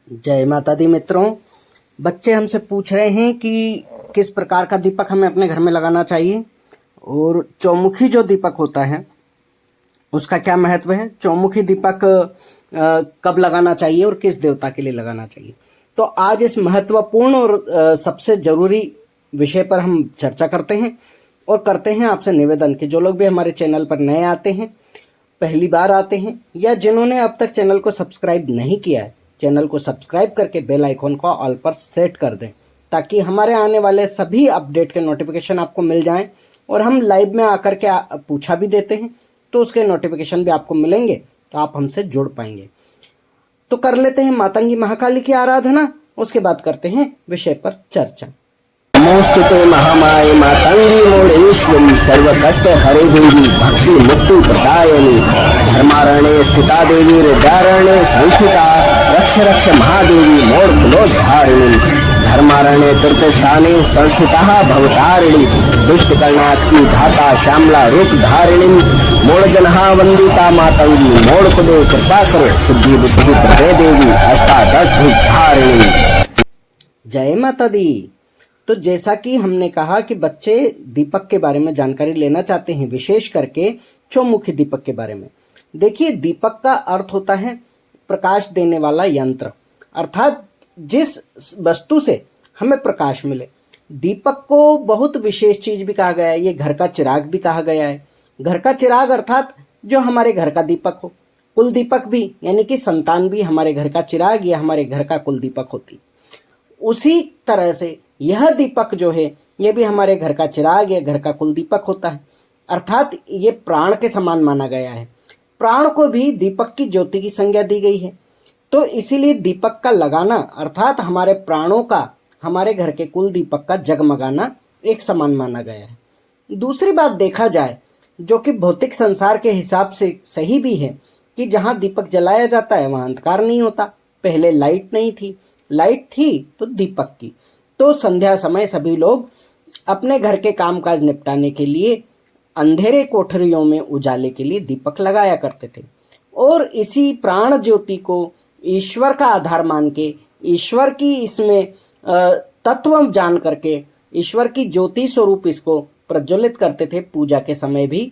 जय माता दी मित्रों। बच्चे हमसे पूछ रहे हैं कि किस प्रकार का दीपक हमें अपने घर में लगाना चाहिए और चौमुखी जो दीपक होता है उसका क्या महत्व है, चौमुखी दीपक कब लगाना चाहिए और किस देवता के लिए लगाना चाहिए। तो आज इस महत्वपूर्ण और सबसे जरूरी विषय पर हम चर्चा करते हैं और करते हैं आपसे निवेदन कि जो लोग भी हमारे चैनल पर नए आते हैं, पहली बार आते हैं या जिन्होंने अब तक चैनल को सब्सक्राइब नहीं किया है, चैनल को सब्सक्राइब करके बेल आइकॉन को ऑल पर सेट कर दें ताकि हमारे आने वाले सभी अपडेट के नोटिफिकेशन आपको मिल जाएं। और हम लाइव में आकर के पूछा भी देते हैं तो उसके नोटिफिकेशन भी आपको मिलेंगे, तो आप हमसे जुड़ पाएंगे। तो कर लेते हैं मातंगी महाकाली की आराधना, उसके बाद करते हैं विषय पर चर्चा। नमोस्तुते महामाये मातंगी मोडेश्वरी सर्व कष्ट हरे देवी भक्ति मुक्ति प्रदायिनी धर्मारण्ये स्थिता देवी हृदयारण्ये संस्थिता रक्ष रक्ष महादेवी मोर कुलोद्धारिणी धर्मारण्ये तीर्थस्थाने संस्थिता भवतारिणी दुष्ट कर्णात्मी धाता श्यामला रूप धारिणी मोड़ जनहा वंदिता मातंगी मोड़ कुदे कृपा करो सिद्धि बुद्धि प्रदे देवी अष्टादश धारिणी। जय माता दी। तो जैसा कि हमने कहा कि बच्चे दीपक के बारे में जानकारी लेना चाहते हैं, विशेष करके चौमुखी दीपक के बारे में। देखिए, दीपक का अर्थ होता है प्रकाश देने वाला यंत्र, अर्थात जिस वस्तु से हमें प्रकाश मिले। दीपक को बहुत विशेष चीज भी कहा गया है, ये घर का चिराग भी कहा गया है। घर का चिराग अर्थात जो हमारे घर का दीपक हो, कुल दीपक भी यानी कि संतान भी हमारे घर का चिराग या हमारे घर का कुल दीपक होती। उसी तरह से यह दीपक जो है ये भी हमारे घर का चिराग या घर का कुल दीपक होता है, अर्थात ये प्राण के समान माना गया है। प्राण को भी दीपक की ज्योति की संज्ञा दी गई है, तो इसीलिए दीपक का लगाना अर्थात हमारे प्राणों का हमारे घर के कुल दीपक का जगमगाना एक समान माना गया है। दूसरी बात देखा जाए जो कि भौतिक संसार के हिसाब से सही भी है कि जहाँ दीपक जलाया जाता है वहाँ अंधकार नहीं होता। पहले लाइट नहीं थी, लाइट थी तो दीपक की। तो संध्या समय सभी लोग अपने घर के कामकाज निपटाने के लिए अंधेरे कोठरियों में उजाले के लिए दीपक लगाया करते थे और इसी प्राण ज्योति को ईश्वर का आधार मान के, ईश्वर की इसमें तत्व जान करके, ईश्वर की ज्योति स्वरूप इसको प्रज्वलित करते थे पूजा के समय भी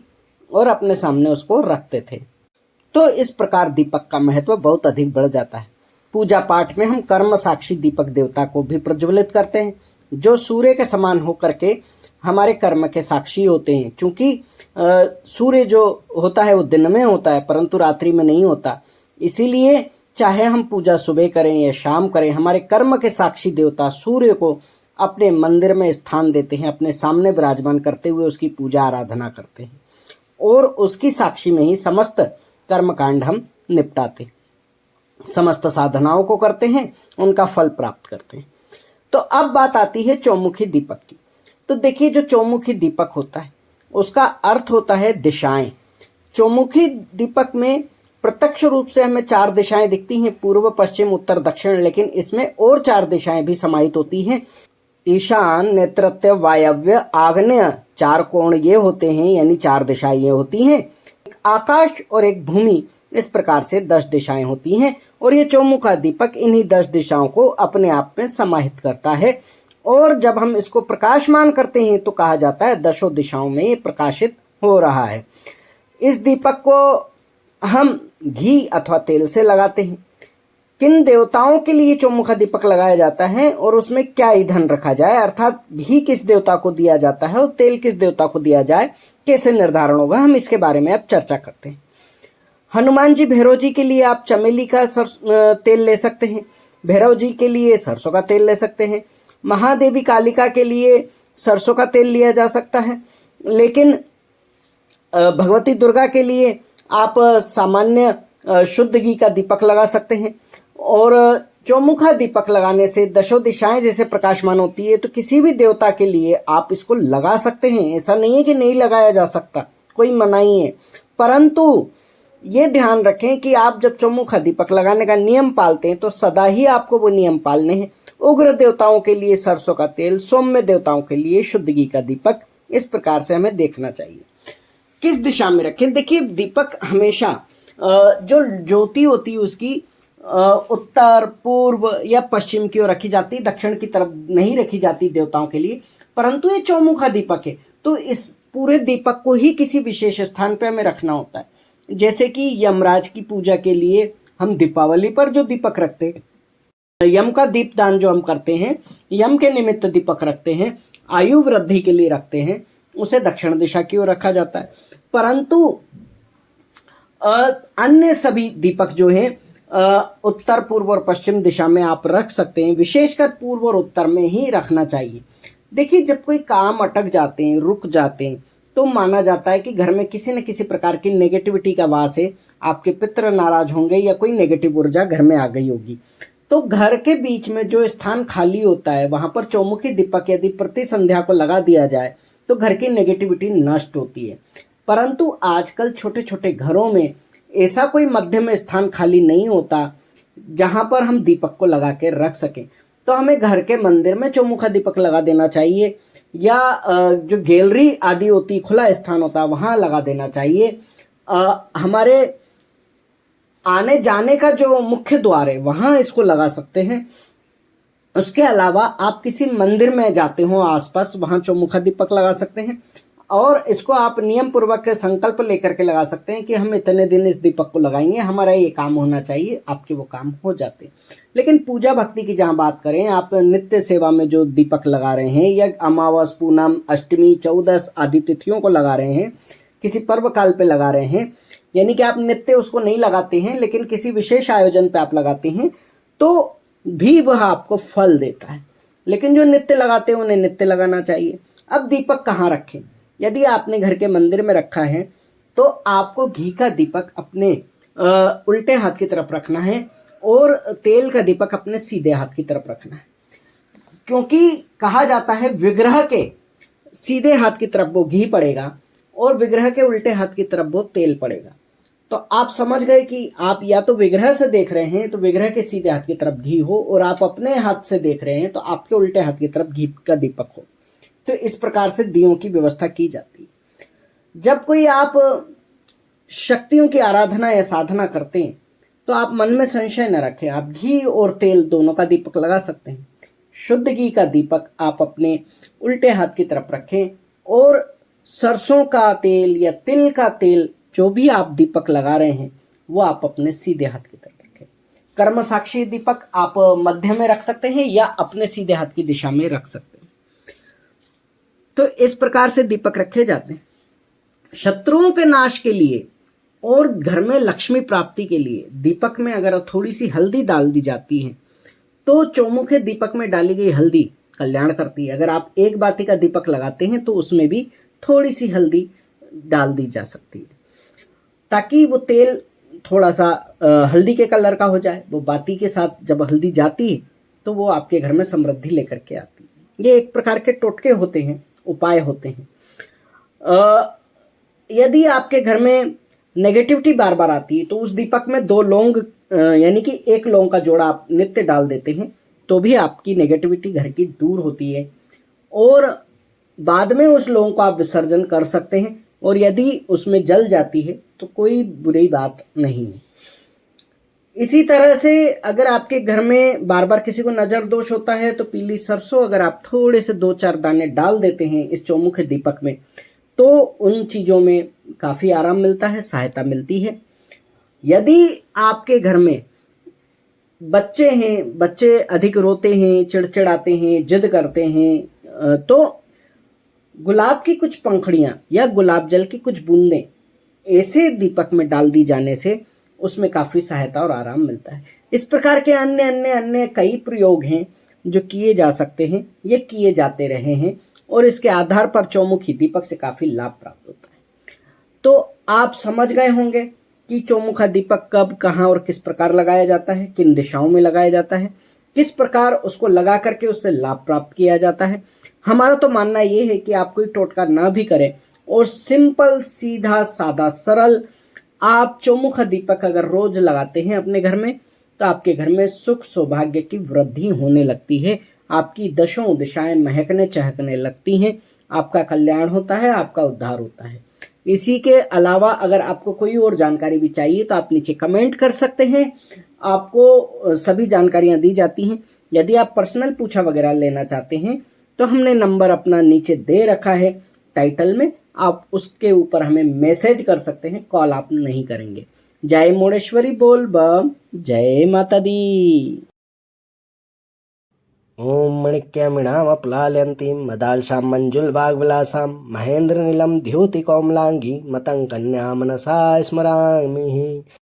और अपने सामने उसको रखते थे। तो इस प्रकार दीपक का महत्व बहुत अधिक बढ़ जाता है। पूजा पाठ में हम कर्म साक्षी दीपक देवता को भी प्रज्वलित करते हैं जो सूर्य के समान होकर के हमारे कर्म के साक्षी होते हैं। क्योंकि सूर्य जो होता है वो दिन में होता है परंतु रात्रि में नहीं होता, इसीलिए चाहे हम पूजा सुबह करें या शाम करें, हमारे कर्म के साक्षी देवता सूर्य को अपने मंदिर में स्थान देते हैं, अपने सामने विराजमान करते हुए उसकी पूजा आराधना करते हैं और उसकी साक्षी में ही समस्त कर्मकांड हम निपटाते हैं, समस्त साधनाओं को करते हैं, उनका फल प्राप्त करते हैं। तो अब बात आती है चौमुखी दीपक की। तो देखिए, जो चौमुखी दीपक होता है उसका अर्थ होता है दिशाएं। चौमुखी दीपक में प्रत्यक्ष रूप से हमें 4 दिशाएं दिखती हैं, पूर्व पश्चिम उत्तर दक्षिण, लेकिन इसमें और 4 दिशाएं भी समाहित होती हैं। ईशान, नैऋत्य, वायव्य, आग्नेय 4 कोण ये होते हैं, यानी 4 दिशाएं ये होती हैं। एक आकाश और एक भूमि, इस प्रकार से 10 दिशाएं होती हैं और ये चौमुखा दीपक इन्हीं 10 दिशाओं को अपने आप में समाहित करता है। और जब हम इसको प्रकाशमान करते हैं तो कहा जाता है 10 दिशाओं में ये प्रकाशित हो रहा है। इस दीपक को हम घी अथवा तेल से लगाते हैं। किन देवताओं के लिए चौमुखा दीपक लगाया जाता है और उसमें क्या ईंधन रखा जाए, अर्थात घी किस देवता को दिया जाता है और तेल किस देवता को दिया जाए, कैसे निर्धारण होगा, हम इसके बारे में अब चर्चा करते हैं। हनुमान जी भैरव जी के लिए आप चमेली का तेल ले सकते हैं, भैरव जी के लिए सरसों का तेल ले सकते हैं, महादेवी कालिका के लिए सरसों का तेल लिया जा सकता है, लेकिन भगवती दुर्गा के लिए आप सामान्य शुद्ध घी का दीपक लगा सकते हैं। और चौमुखा दीपक लगाने से 10 दिशाएं जैसे प्रकाशमान होती है, तो किसी भी देवता के लिए आप इसको लगा सकते हैं। ऐसा नहीं है कि नहीं लगाया जा सकता, कोई मनाही है, परंतु ये ध्यान रखें कि आप जब चौमुखा दीपक लगाने का नियम पालते हैं तो सदा ही आपको वो नियम पालने हैं। उग्र देवताओं के लिए सरसों का तेल, सौम्य देवताओं के लिए शुद्ध घी का दीपक, इस प्रकार से हमें देखना चाहिए। किस दिशा में रखें? देखिए, दीपक हमेशा जो ज्योति होती है उसकी उत्तर पूर्व या पश्चिम की ओर रखी जाती, दक्षिण की तरफ नहीं रखी जाती देवताओं के लिए, परंतु ये चौमुखा दीपक है तो इस पूरे दीपक को ही किसी विशेष स्थान पे हमें रखना होता है। जैसे कि यमराज की पूजा के लिए हम दीपावली पर जो दीपक रखते हैं, यम का दीपदान जो हम करते हैं, यम के निमित्त दीपक रखते हैं, आयु वृद्धि के लिए रखते हैं, उसे दक्षिण दिशा की ओर रखा जाता है। परंतु अन्य सभी दीपक जो हैं उत्तर पूर्व और पश्चिम दिशा में आप रख सकते हैं, विशेषकर पूर्व और उत्तर में ही रखना चाहिए। देखिए, जब कोई काम अटक जाते हैं, रुक जाते हैं, तो माना जाता है कि घर में किसी न किसी प्रकार की नेगेटिविटी का वास है, आपके पितृ नाराज होंगे या कोई नेगेटिव ऊर्जा घर में आ गई होगी। तो घर के बीच में जो स्थान खाली होता है वहां पर चौमुखी दीपक यदि प्रति संध्या को लगा दिया जाए तो घर की नेगेटिविटी नष्ट होती है। परंतु आजकल छोटे छोटे घरों में ऐसा कोई मध्य में स्थान खाली नहीं होता जहां पर हम दीपक को लगा के रख सकें, तो हमें घर के मंदिर में चौमुखा दीपक लगा देना चाहिए या जो गैलरी आदि होती, खुला स्थान होता है, वहां लगा देना चाहिए। हमारे आने जाने का जो मुख्य द्वार है वहां इसको लगा सकते हैं। उसके अलावा आप किसी मंदिर में जाते हो आसपास, वहां चौमुखा दीपक लगा सकते हैं और इसको आप नियम पूर्वक संकल्प लेकर के लगा सकते हैं कि हम इतने दिन इस दीपक को लगाएंगे, हमारा ये काम होना चाहिए, आपके वो काम हो जाते हैं। लेकिन पूजा भक्ति की जहाँ बात करें, आप नित्य सेवा में जो दीपक लगा रहे हैं या अमावस, पूनम, अष्टमी, चौदस आदि तिथियों को लगा रहे हैं, किसी पर्व काल पे लगा रहे हैं, यानी कि आप नित्य उसको नहीं लगाते हैं लेकिन किसी विशेष आयोजन पे आप लगाते हैं, तो भी वह आपको फल देता है। लेकिन जो नित्य लगाते हैं उन्हें नित्य लगाना चाहिए। अब दीपक कहाँ रखें? यदि आपने घर के मंदिर में रखा है तो आपको घी का दीपक अपने उल्टे हाथ की तरफ रखना है और तेल का दीपक अपने सीधे हाथ की तरफ रखना है, क्योंकि कहा जाता है विग्रह के सीधे हाथ की तरफ वो घी पड़ेगा और विग्रह के उल्टे हाथ की तरफ वो तेल पड़ेगा। तो आप समझ गए कि आप या तो विग्रह से देख रहे हैं तो विग्रह के सीधे हाथ की तरफ घी हो, और आप अपने हाथ से देख रहे हैं तो आपके उल्टे हाथ की तरफ घी का दीपक हो। तो इस प्रकार से दियों की व्यवस्था की जाती है। जब कोई आप शक्तियों की आराधना या साधना करते हैं तो आप मन में संशय न रखें, आप घी और तेल दोनों का दीपक लगा सकते हैं। शुद्ध घी का दीपक आप अपने उल्टे हाथ की तरफ रखें और सरसों का तेल या तिल का तेल जो भी आप दीपक लगा रहे हैं वो आप अपने सीधे हाथ की तरफ रखें। कर्म साक्षी दीपक आप मध्य में रख सकते हैं या अपने सीधे हाथ की दिशा में रख सकते हैं। तो इस प्रकार से दीपक रखे जाते हैं। शत्रुओं के नाश के लिए और घर में लक्ष्मी प्राप्ति के लिए दीपक में अगर थोड़ी सी हल्दी डाल दी जाती है तो चौमुखे दीपक में डाली गई हल्दी कल्याण करती है। अगर आप एक बाती का दीपक लगाते हैं तो उसमें भी थोड़ी सी हल्दी डाल दी जा सकती है ताकि वो तेल थोड़ा सा हल्दी के कलर का हो जाए। वो बाती के साथ जब हल्दी जाती है तो वो आपके घर में समृद्धि लेकर के आती है। ये एक प्रकार के टोटके होते हैं, उपाय होते हैं। यदि आपके घर में नेगेटिविटी बार बार आती है तो उस दीपक में 2 लौंग यानी कि 1 लौंग का जोड़ा आप नित्य डाल देते हैं तो भी आपकी नेगेटिविटी घर की दूर होती है और बाद में उस लौंग को आप विसर्जन कर सकते हैं। और यदि उसमें जल जाती है तो कोई बुरी बात नहीं है। इसी तरह से अगर आपके घर में बार बार किसी को नजर दोष होता है तो पीली सरसों अगर आप थोड़े से 2-4 दाने डाल देते हैं इस चौमुखे दीपक में तो उन चीज़ों में काफ़ी आराम मिलता है, सहायता मिलती है। यदि आपके घर में बच्चे हैं, बच्चे अधिक रोते हैं, चिड़चिड़ाते हैं, जिद करते हैं, तो गुलाब की कुछ पंखुड़ियाँ या गुलाब जल की कुछ बूंदें ऐसे दीपक में डाल दी जाने से उसमें काफ़ी सहायता और आराम मिलता है। इस प्रकार के अन्य अन्य अन्य कई प्रयोग हैं जो किए जा सकते हैं, ये किए जाते रहे हैं और इसके आधार पर चौमुखी दीपक से काफ़ी लाभ प्राप्त होता है। तो आप समझ गए होंगे कि चौमुखा दीपक कब, कहाँ और किस प्रकार लगाया जाता है, किन दिशाओं में लगाया जाता है, किस प्रकार उसको लगा करके उससे लाभ प्राप्त किया जाता है। हमारा तो मानना ये है कि आप कोई टोटका ना भी करें और सिंपल, सीधा, सादा, सरल आप चौमुखा दीपक अगर रोज लगाते हैं अपने घर में तो आपके घर में सुख सौभाग्य की वृद्धि होने लगती है। आपकी दशों दिशाएं महकने चहकने लगती हैं, आपका कल्याण होता है, आपका उद्धार होता है। इसी के अलावा अगर आपको कोई और जानकारी भी चाहिए तो आप नीचे कमेंट कर सकते हैं। आपको सभी जानकारियां दी जाती हैं। यदि आप पर्सनल पूछा वगैरह लेना चाहते हैं तो हमने नंबर अपना नीचे दे रखा है टाइटल में, आप उसके ऊपर हमें मैसेज कर सकते हैं, कॉल आप नहीं करेंगे। जय मोड़ेश्वरी बोल बम, जय माता दी। ओम मणिक्यमिणामप्लाल्यन्तीं मदालसां मञ्जुलवाग्विलासां महेन्द्रनीलं द्योतिकौमलाङ्गी मतं कन्या मनसा स्मरामि।